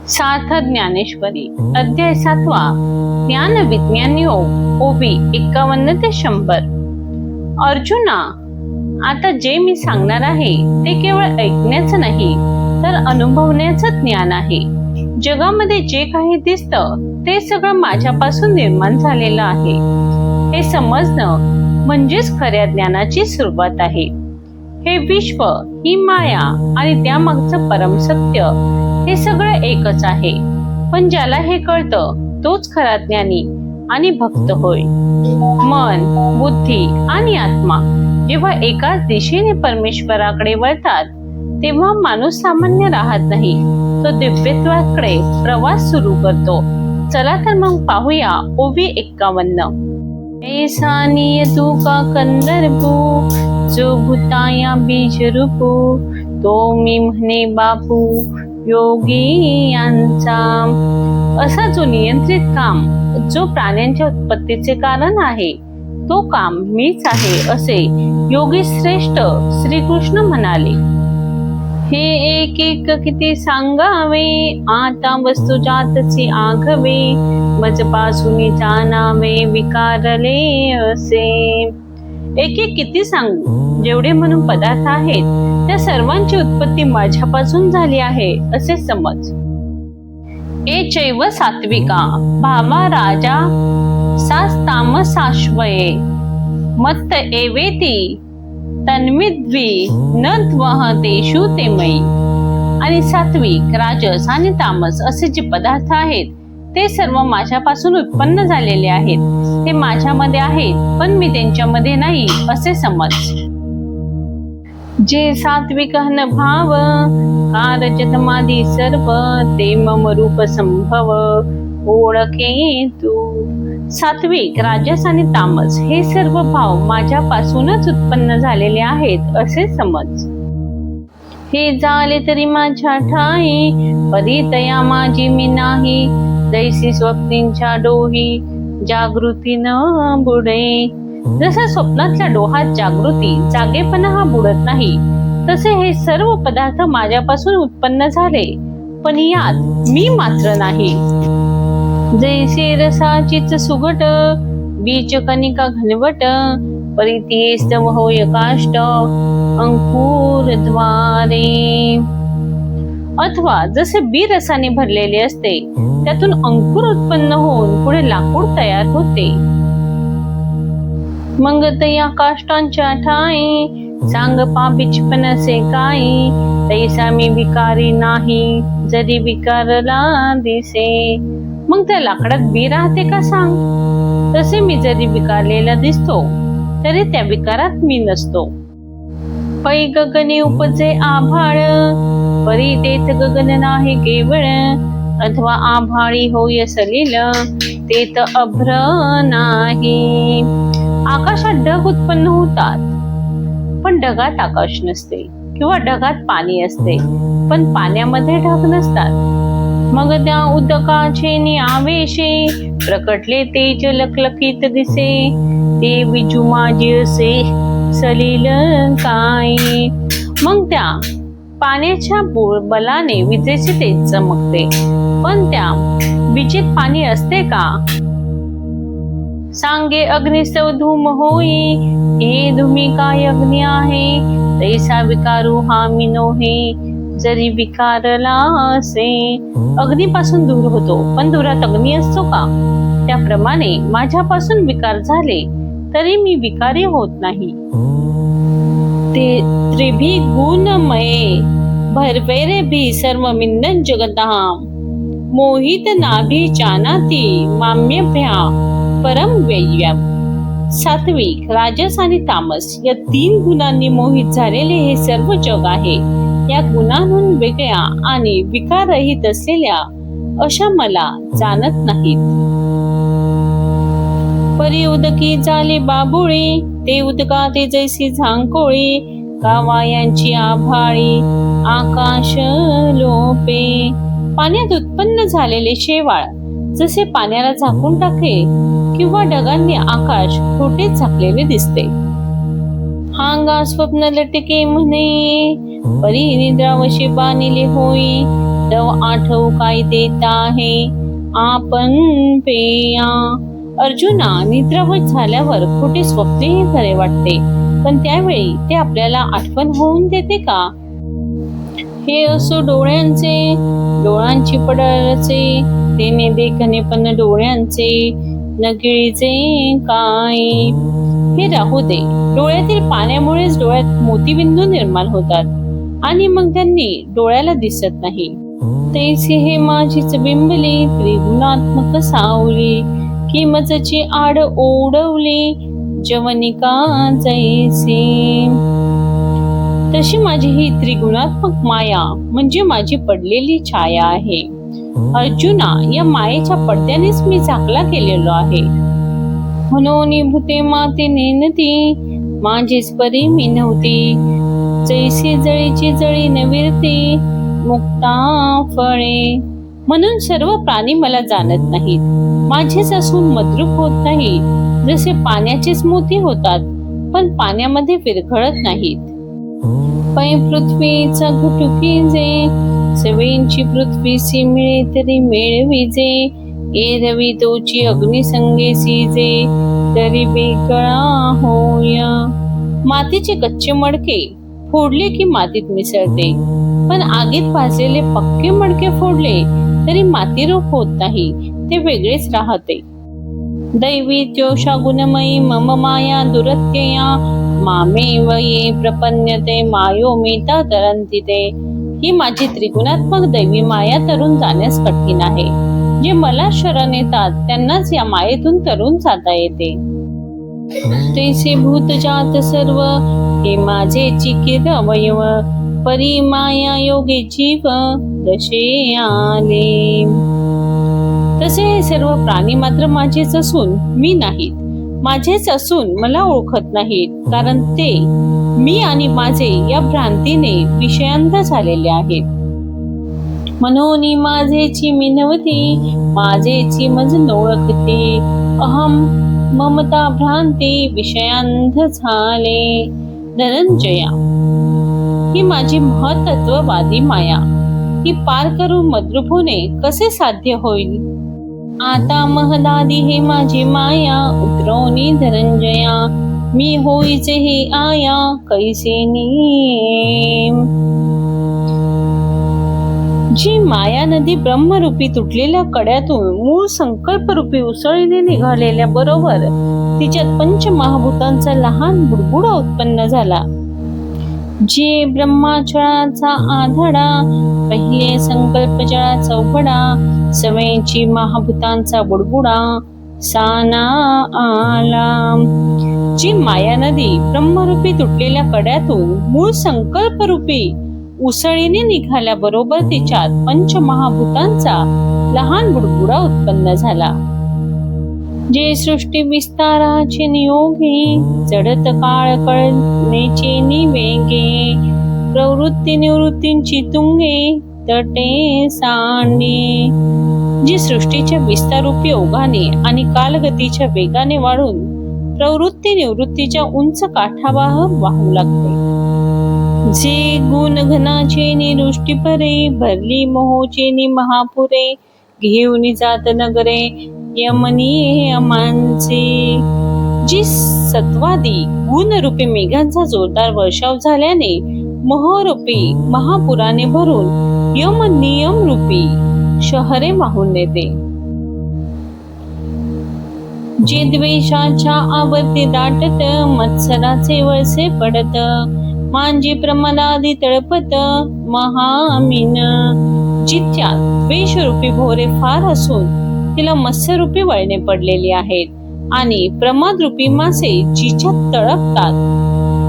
सार्थ ज्ञानेश्वरी अध्याय 7 ज्ञान विज्ञान योग ओबी 51 ते 100। अर्जुना, आता जे मी सांगणार आहे ते केवळ ऐकण्याचं नाही तर अनुभवण्याचं ज्ञान आहे। जगामध्ये जे काही दिसतं ते सगळं माझ्यापासून निर्माण झालेलं आहे। हे समजणं म्हणजेच खऱ्या ज्ञानाची सुरुवात आहे। हे विश्व, ही माया आणि त्यामागचं परम सत्य हे सगळं एकच आहे। पण ज्याला हे कळतं तोच खरा ज्ञानी आणि भक्त होय। मन, बुद्धी आणि आत्मा जेव्हा एकाच दिशेने परमेश्वराकडे वळतात तेव्हा माणूस सामान्य राहत नाही, तो दिव्यत्वाकडे प्रवास सुरू करतो। चला तर मग पाहूया ओवी 51। ऐसा नियतु का कंदर्पो जो भूताया बीज रूपो, तो मी म्हणे बापू योगी यांचा। असा जो नियंत्रित काम, जो प्राण्यांच्या उत्पत्तीचे कारण आहे, तो काम मीच आहे असे योगी श्रेष्ठ श्रीकृष्ण म्हणाले। हे एक एक किती सांगावे, आता वस्तू जातची आघवे, मजपासून जाणावे विकारले असे। एक एक किती सांगू, जेवढे म्हणून पदार्थ आहेत त्या सर्वांची उत्पत्ती माझ्यापासून झाली आहे असे समज। ए चैव सात्विका भावा राजा सास्तामसाश्वये, मत्त एवेती तन्विद्वी न त्वह तेषु ते मयी। आणि सात्विक, राजस आणि तामस असे जे पदार्थ आहेत ते सर्व माझ्यापासून उत्पन्न झालेले आहेत। ते माझ्यामध्ये आहेत पण मी त्यांच्यामध्ये नाही असे समज। जे सात्विक न भाव कारजतमादी सर्व, ते मम रूप संभव ओळखे तू। सात्विक, राजस आणि तामस हे सर्व भाव माझ्यापासूनच उत्पन्न झालेले आहेत असे समज। हे झाले तरी माझ्या ठाई, परितया माझी मी नाही, दैसी स्वप्नींच्या डोही जागृती न बुडे। जसं स्वप्नातल्या डोहात जागृती, जागेपणा हा बुडत नाही, तसे हे सर्व पदार्थ माझ्यापासून उत्पन्न झाले पण यात मी मात्र नाही। जैसे रसाचीच सुगट, बीज कणिका घनवट, परितीये स्तव होय काष्ट अंकुर द्वारे। अथवा जसे बी रसाने भरलेले असते, त्यातून अंकुर उत्पन्न होऊन पुढे लाकूड तयार होते। मग तया काष्टांच्या ठाई, सांग पापिचपणसे काही, तैसा मी विकारी नाही जरी विकारला दिसे। मग त्या लाकडात बी राहते का सांग? तसे मी जरी विकारलेला दिसतो तरी त्या विकारात मी नसतो। पै गगने उपजे आभाळ, परी तेथ गगन नाही केवळ, अथवा आभाळी होय सलील तेथ अभ्र नाही। आकाशात ढग उत्पन्न होतात पण ढगात आकाश नसते, किंवा ढगात पाणी असते पण पाण्यामध्ये ढग नसतात। मग त्या उदकाचे आवेशे, प्रकटले तेज लखलखीत दिसे, ते विजू माझी असे सलील काय। मग त्या पाण्याच्या बलाने विजेचे तेज चमकते पण त्या विजेत पाणी असते का? सांगे अग्निस्तव धूम होई, हे धूमी काय अग्नी आहे, तैसा विकारू हा मी नोहे जरी विकारला असे। अग्नीपासून दूर होतो पण दुरात अग्नी असतो का? त्याप्रमाणे माझ्यापासून विकार झाले तरी मी विकारी होत नाही। ते त्रिभी गुणमये भरवेरे भी सर्व मिन्न जगताम, मोहित नाभी जानाती माम्यभ्या परम व्यय्यम। सात्विक, राजस आणि तामस या 3 गुणांनी मोहित झालेले हे सर्व जग आहे। या गुणांहून वेगळ्या आणि विकाररहित असलेल्या अशा मला जाणत नाहीत। परी उदकी झाले बाबुळे, ते उदकाते जैसी झांकोळे, गावायांची आभाळी आकाश लोपे। पाण्यात उत्पन्न झालेले शेवाळ जसे पाण्याला झाकून टाकले, किंवा ढगांनी आकाश खोटे झाकलेले दिसते। हांगा स्वप्न लटके म्हणे, परी निद्रावशी बानिले होई, माधव आठव काय देत आहे आपण पेया. अर्जुना, निद्रावत झाल्यावर कुठे स्वप्नेही खरे वाटते, पण त्यावेळी ते आपल्याला आठवण होऊन देते का? हे असो डोळ्यांचे, डोळ्यांची पडळचे, तेने देखणे पण डोळ्यांचे, नगिळीचे काय. हे राहू दे, डोळ्यातील पाण्यामुळेच डोळ्यात मोतीबिंदू निर्माण होतात आणि मग त्यांनी डोळ्याला दिसत नाही. तैसे हे माझीच बिंबली त्रिगुणात्मक सावली, किमचची आड ओढवली जवनिका जैसे. तशी माझी ही त्रिगुणात्मक माया म्हणजे माझी पडलेली छाया आहे. अर्जुना, या मायेच्या पडद्यानेच मी झाकला गेलेलो आहे. म्हणून भूते माते नेनती, माझीच परी मी नव्हती. जैसी जळीची जळी नविरते, मुक्ता फळे. म्हणून सर्व प्राणी मला जाणत नाहीत, माझेच असून मद्रूप होत नाही. जसे पाण्याचेच मोती होतात, पण पाण्यामध्ये विरघळत नाहीत. पै पृथ्वीचा घटुकी जे, सवेंची पृथ्वीसी मिळे तरी मेळविजे. एरवी तोची अग्निसंगेसी जे, तरी बेकळा होया. मातीचे कच्चे मडके फोडले की मातीत मिसळते, पण आगीत भाजलेले पक्के मडके फोडले तरी माती रूप होत नाही, ते वेगळेच राहते. दैवी त्योषा गुणमयी मम माया दुरत्यया, मामेव ये प्रपन्यते मायो मेता तरंती ते. ही माझी त्रिगुणात्मक दैवी माया तरून जाण्यास कठीण आहे. जे मला शरण येतात त्यांनाच या मायेतून तरून जाता येते. तैसे भूतजात सर्व, हे माझे चिकिर अवयव, परी माया योगे जीव दशे आले. तसे हे सर्व प्राणी मात्र माझेच असून मी नाहीत, माझेच असून मला ओळखत नाहीत, कारण ते मी आणि माझे या भ्रांतीने विषयांत झालेले आहेत. म्हणून माझेची मी नव्हती, माझेची मज ओळखते. अहम ममता भ्रांती विषयांध झाले. धनंजया, ही माझी महत्त्ववादी माया, ही पार करून मद्रूप होणे कसे साध्य होईल? आता महदादी हे माझी माया, उतरवणी धनंजया, मी होईचे हे आया कैसे नेम. जी माया नदी ब्रह्मरूपी तुटलेल्या कड्यातून मूळ संकल्परूपी उसळीने निघालेल्या बरोबर तिच्यात पंचमहाभूतांचा लहान बुडबुडा उत्पन्न झाला. जे ब्रह्माचळाचा आधडा, पहिले संकल्प जळाचा उघडा, सवयींची महाभूतांचा बुडबुडा साना आला. जी माया नदी ब्रह्मरूपी तुटलेल्या कड्यातून मूळ संकल्परूपी उसळीने निघाल्याबरोबर तिच्यात पंचमहाभूतांचा लहान बुडबुडा उत्पन्न झाला. जे सृष्टी विस्ताराचे नियोगे, जडत काळ कळण्याचे निवेगे, प्रवृत्ती निवृत्तींची तुंगे तटे सांडे. जी सृष्टीच्या विस्तारूपी ओघाने आणि कालगतीच्या वेगाने वाढून प्रवृत्ती निवृत्तीच्या उंच काठाबाहेर वाहू लागते. जे गुणघनाचे निरुष्टी परे, भरली मोहोचे नि महापुरे, घेऊन जात नगरे यमनी यमांचे. जी सत्वादी गुणरूपी मेघांचा जोरदार वर्षाव झाल्याने मोहरूपी महापुराने भरून यम नियम रूपी शहरे वाहून नेते. जे द्वेषाच्या आवर्ती दाटत, मत्सराचे वळसे पडत, मांजी प्रमादादी तळपत महामीन. जित्या द्वेषरूपी भोरे फार असून तिला मत्स्यरूपी वळणे पडलेली आहेत आणि प्रमादरूपी मासे जिच्यात तळपतात.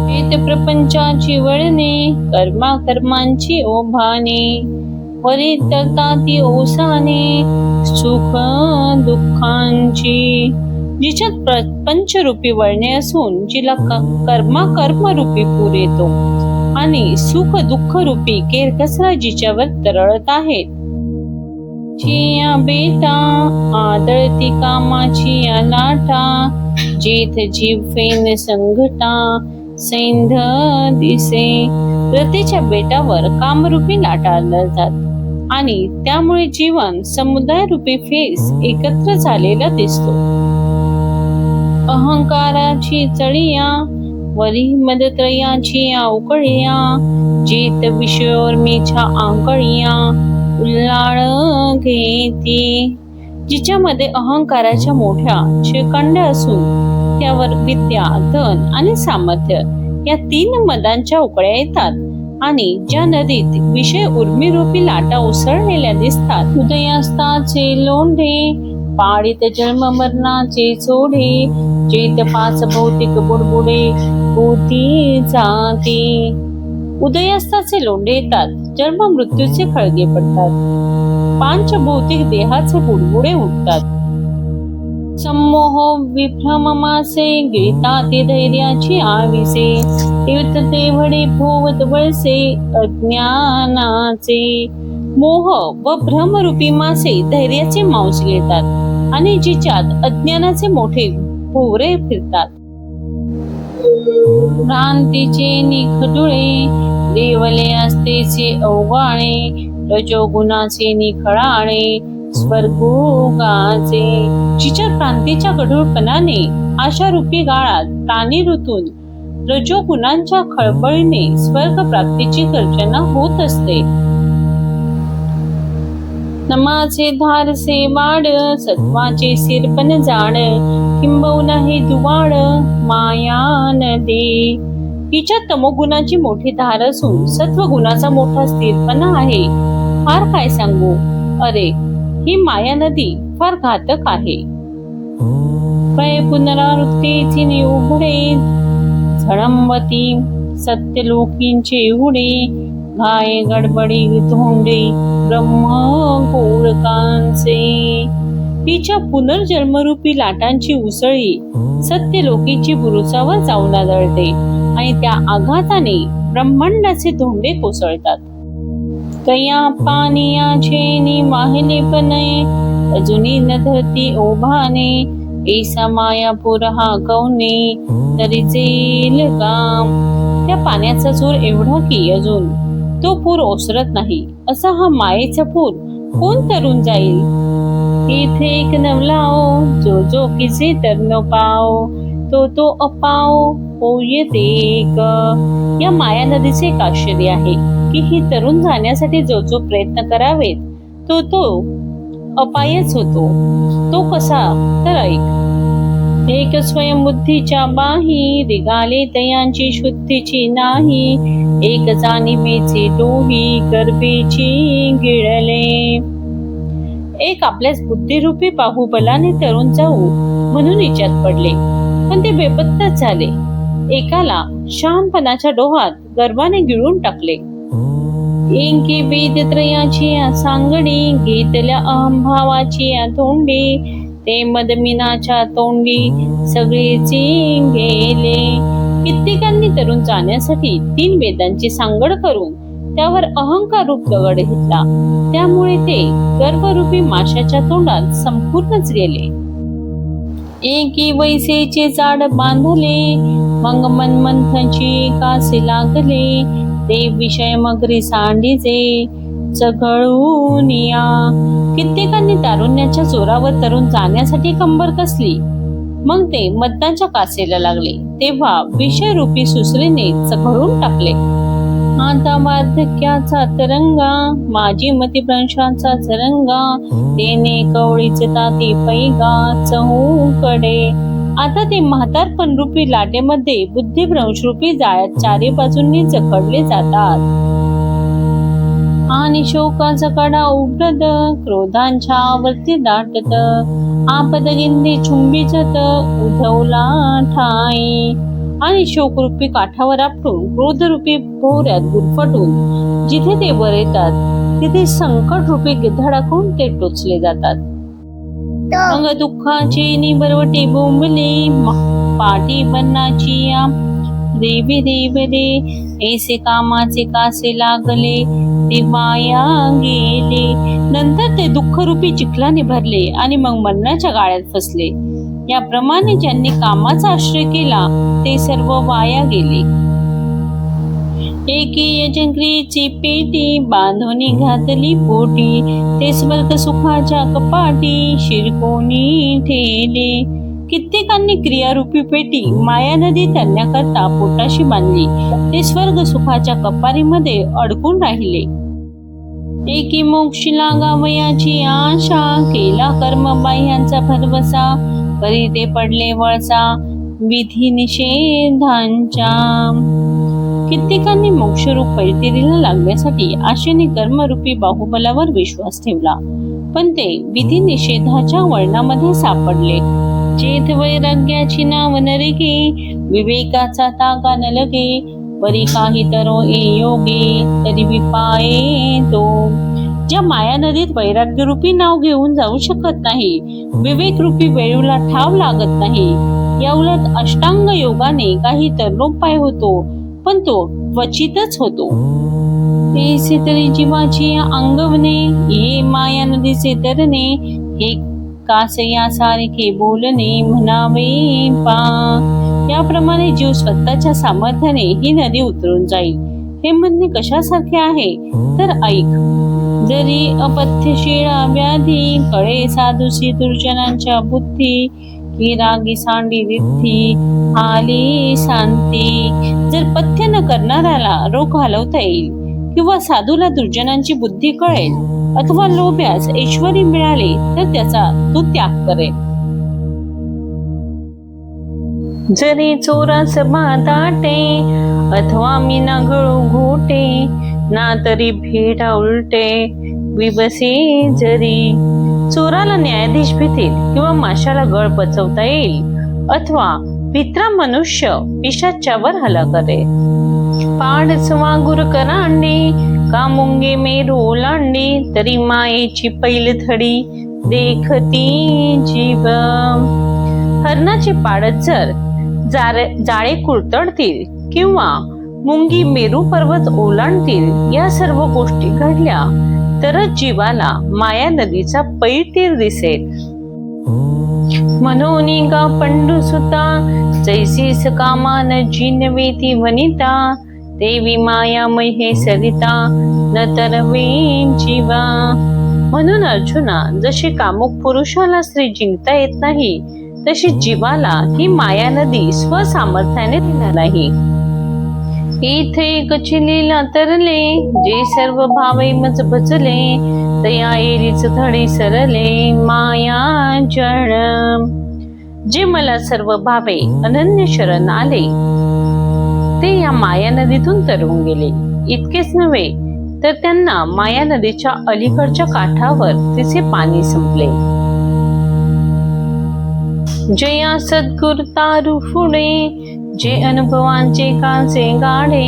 वेद प्रपंचाची वळणे, कर्मा कर्मांची ओभाने, वरी तळताती ओसाने सुख दुःखांची. जिच्यात पंचरूपी वळणे असून जिला कर्मा कर्मरूपी पूर येतो आणि सुख दुःख रूपी केरकसरा जिच्यावर तरळत आहेत. जिया बेटा आदळती कामाची लाटा, जेथ जीव फेन संघटा सैंध दिसे. रतीच्या बेटावर कामरूपी लाटा आदळतात आणि त्यामुळे जीवन समुदाय रूपी फेस एकत्र झालेला दिसतो. अहंकाराची चळिया वरी मदत्रयाची अवकळिया जेत विषयोर मीच्या आंकळिया उल्लाळ घेती. जिच्यामध्ये अहंकाराच्या मोठ्या शिळकांड्या असून त्यावर विद्या, धन आणि सामर्थ्य या 3 मदांच्या उकळ्या येतात आणि ज्या नदीत विषय उर्मिरूपी लाटा उसळलेल्या दिसतात. उदयास्ताचे लोंढे पाडित जन्म मरणाचे चोढे जेत 5 भौतिक बुडबुडे होती जाते. उदयास्ताचे लोंढे येतात, जन्म मृत्यूचे खळगे पडतात, 5 भौतिक देहाचे बुडबुडे उठतात. सम्मोह विभ्रम मासे गिळता ते धैर्याची आविसे तीर्थ ते वडे भोवत वळसे अज्ञानाचे. मोह व भ्रमरूपी मासे धैर्याचे मांस घेतात आणि जिच्यात अज्ञानाचे मोठे भोवरे फिरतात. भ्रांतीचे निखडुळे देवले असतेचे अवघाणे रजोगुणाचे निखळाणे स्वर्गोगाचे. जिच्या क्रांतीच्या गढूळपणाने आशारूपी गाळात प्राणी ऋतून रजोगुणांच्या खळबळीने स्वर्ग प्राप्तीची गर्जना होत असते. नमाचे धारसे वाड सत्वाचे सिरपण जाड किंबहुना हे दुवाड माया नदे. हिच्या तमोगुणाची मोठी धार असून सत्वगुणाचा मोठा स्थिरपणा आहे. फार काय सांगू, अरे ही माया नदी फार घातक आहे. पै पुनरावृत्तीची उघडे झळंबती सत्यलोकींचे उडे घाय गडबडी धोंडे ब्रह्म गोळकांचे. तिच्या पुनर्जन्मरूपी लाटांची उसळी सत्यलोकीची बुरुजावर जाऊन आदळते आणि त्या आघाताने ब्रह्मांडाचे धोंडे कोसळतात. कया पानियाचे वाहिले पणे अजुनी न धरती ओभाने ऐसा मायापूर हा कौने तरी जेल काम. त्या पाण्याचा जोर एवढा की अजून तो पूर ओसरत नाही. असा हा मायेचा पूर कोण तरून जाईल. इथे एक नवलाओ जो जो किसी तर न पाओ तो अपाओ होय देक. या माया नदीचे एक आश्चर्य आहे की ही तरुण जाण्यासाठी जो जो प्रयत्न करावेत तो अपायच होतो. तो कसा तर ऐक. एक स्वयंबुद्धीच्या बाही रिगाले तयांची शुद्धीची नाही एक जाणीवेचे डोही गर्भेची गिळले. एक आपल्याच बुद्धिरूपी बाहुबलाने तरुण जाऊ म्हणून विचार पडले, पण ते बेपत्ताच झाले. एकाला शहाणपणाच्या डोहात गर्भाने गिळून टाकले. एंकी वेदत्रयाची सांगडी घेतल्या अहंभावाची तोंडी ते मदमिनाच्या तोंडी सगळेची गेले. कित्येकांनी तरुण जाण्यासाठी 3 वेदांची सांगड करून त्यावर अहंकार रूप दगड घेतला. त्यामुळे ते गर्भरूपी माशाच्या तोंडात संपूर्णच गेले. एकी वैसेचे जाड बांधले मग मनमंथाची कासे लागले ते विषय मगरी सांडीचे चघळून या. कित्येकांनी तारुण्याच्या जोरावर तरुण जाण्यासाठी कंबर कसली, मग ते मद्दाच्या कासेला लागले तेव्हा विषयरूपी सुसरीने चघळून टाकले. आता वार्धक्याचा तरंगा माझी मतिभ्रंशाचा चरंगा तेने कवळीचे ताती पैगा चहूकडे. आता ते म्हातारपण रूपी लाटेमध्ये बुद्धिभ्रंश रूपी जाळ्यात 4 बाजूंनी जखडले जातात. आणि शोकाचा कडा उघडत क्रोधांच्या आवर्ती दाटत आपदगिंदी चुंबिजत उधवला ठाई. आणि शोकरूपी काठावर आपटून क्रोधरूपी भोवऱ्यात गुरफटून जिथे ते वर येतात तिथे संकट रूपी गिधाडाकडून ते टोचले जातात. मग दुःखाची निबरवटे बोंबले पाठी बन्नाची देवी देवले ऐसे कामाचे कासे लागले ते माया गेले. नंतर ते दुःखरूपी चिखलाने भरले आणि मग मरणाच्या गाळ्यात फसले. याप्रमाणे ज्यांनी कामाचा आश्रय केला ते सर्व वाया गेले. एकी यजंत्रीची पेटी बांधून घातली पोटी, ते स्वर्ग सुखाच्या कपाटी शिरकोणी ठेले. कित्येकांनी क्रियारूपी पेटी माया नदी तरण्याकरता पोटाशी बांधली, ते स्वर्ग सुखाच्या कपारीमध्ये अडकून राहिले. एकी मोक्ष लागावयाची आशा, केला कर्मबाह्यांचा भरवसा, परी ते पडले वळसा विधी निषेधांच्या. कित्येकांनी मोक्षरूप पैतेरीला लागण्यासाठी आशेने कर्मरूपी बाहुबलावर विश्वास ठेवला, पण ते विधी निषेधाच्या वळणामध्ये सापडले. चेत वैराग्याची नाव नरके, विवेकाचा तागा न लगे, परी काही तरो ए योगे, तरी विपाये तो. ज्या माया नदीत वैराग्यरूपी नाव घेऊन जाऊ शकत नाही, विवेकरूपी वेळूला ठाव लागत नाही, या उलट अष्टांग योगाने काही तरोपाय होतो, पण तो क्वचितच होतो. तेसे तरी जीवाची अंगवणे, ये माया नदीचे तरणे, हे कास या सारखे बोलणे म्हणावे पा. याप्रमाणे जीव स्वतःच्या सामर्थ्याने ही नदी उतरून जाईल, हे म्हणणे कशासारखे आहे तर ऐक. जरी अपथ्यशीळा व्याधी, कळे साधुसी दुर्जनांच्या बुद्धी, की रागी सांडी रिद्धी आली शांती. जर पथ्य न करणाऱ्याला रोग घालवता येईल, किंवा साधूला दुर्जनांची बुद्धी कळेल, अथवा लोभ्यास ऐश्वरी मिळाले तर त्याचा तो त्याग करेल. जरी चोरास दाटे, अथवा मी ना गळू घोटे, ना तरी भेटा उलटे विबसे जरी. चोराला न्यायाधीश भीतील, किंवा माशाला गळ पचवता येईल, अथवा भित्रा मनुष्य पिशाच्यावर हल्ला करे. पाडसवा गुर करांडे, का मुंगे मेरू ओलांडे, तरी मायेची पैल थडी देखती जीव. हरणाची पाडत जर जाळे कुरतडतील, किंवा मुंगी मेरू पर्वत ओलांडतील, या सर्व गोष्टी घडल्या तरच जीवाला माया नदीचा पैतीर दिसेल. म्हणून गा पंडू सुता, जैसीस कामान जिनवेती वनिता, देवी मायामय हे सरिता न तरवे जीवा. म्हणून अर्जुना, जशी कामुक पुरुषाला स्त्री जिंकता येत नाही, तशी जीवाला ही माया नदी स्वसामर्थ्याने देणार नाही. इथे गचिलीला तरले, जे सर्व भावे मज भजले, तया एरीच धडे सरले माया जळ. जे मला सर्व भावे अनन्य शरण आले, ते या माया नदीतून तरवून गेले. इतकेच नव्हे तर त्यांना माया नदीच्या अलीकडच्या काठावर तिचे पाणी संपले. जया सद्गुर तारू पुढे, जे अनुभवांचे कांचे गाडे,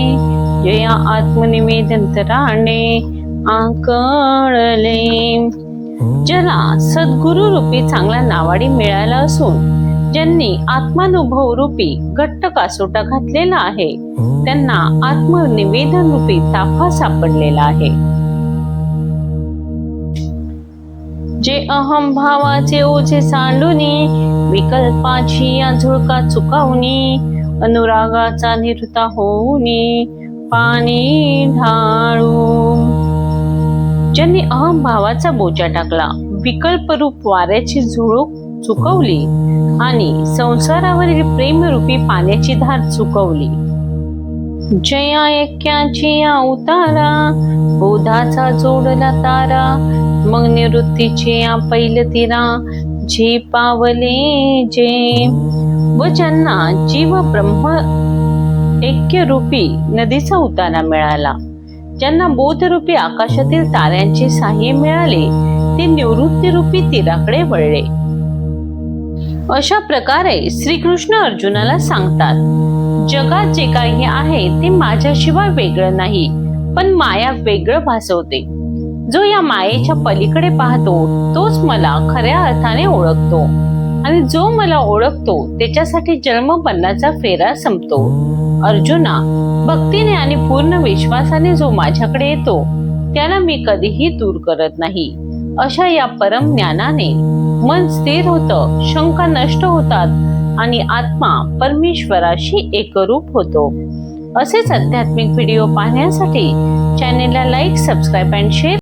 जया आत्मनिवेदन तराणे आकळले. ज्याला सद्गुरु रूपी चांगला नावाडी मिळाला असून, ज्यांनी आत्मानुभव रूपी घट्ट कासोटा घातलेला आहे, त्यांना आत्मनिवेदन रूपी ताफा सापडलेला आहे. जे अहम भावाचे ओझे सांडूनी, विकल्पाची या झुळका चुकावणी, अनुरागाचा निरुता होऊनी पाणी ढाळू. ज्यांनी अहम भावाचा बोजा टाकला, विकल्परूप वाऱ्याची झुळूक चुकवली, आणि संसारावरील प्रेमरूपी पाण्याची धार चुकवली. जया ऐक्याची या उतारा, बोधाचा जोडला तारा, मग निवृत्तीचे या पैलतीरा जे पावले जे. व ज्यांना जीव ब्रह्म ऐक्य रूपी नदीचा उतारा मिळाला, ज्यांना बोधरूपी आकाशातील ताऱ्यांचे साह्य मिळाले, ते निवृत्ती रूपी तीराकडे वळले. अशा प्रकारे श्रीकृष्ण अर्जुनाला सांगतात, जगात जे काही आहे ते माझ्याशिवाय वेगळं नाही, पण माया वेगळं भासवते. जो या मायेच्या पलीकडे पाहतो, तोच मला खऱ्या अर्थाने ओळखतो, आणि जो मला ओळखतो त्याच्यासाठी जन्ममरणाचा फेरा संपतो. अर्जुना, भक्तीने आणि पूर्ण विश्वासाने जो माझ्याकडे येतो, त्याला मी कधीही दूर करत नाही. अशा या परम ज्ञानाने मन स्थिर होतं, शंका नष्ट होतात, आणि आत्मा परमेश्वराशी एकरूप होतो. असेच आध्यात्मिक व्हिडिओ पाहण्यासाठी चॅनेलला लाईक, सबस्क्राईब अँड शेअर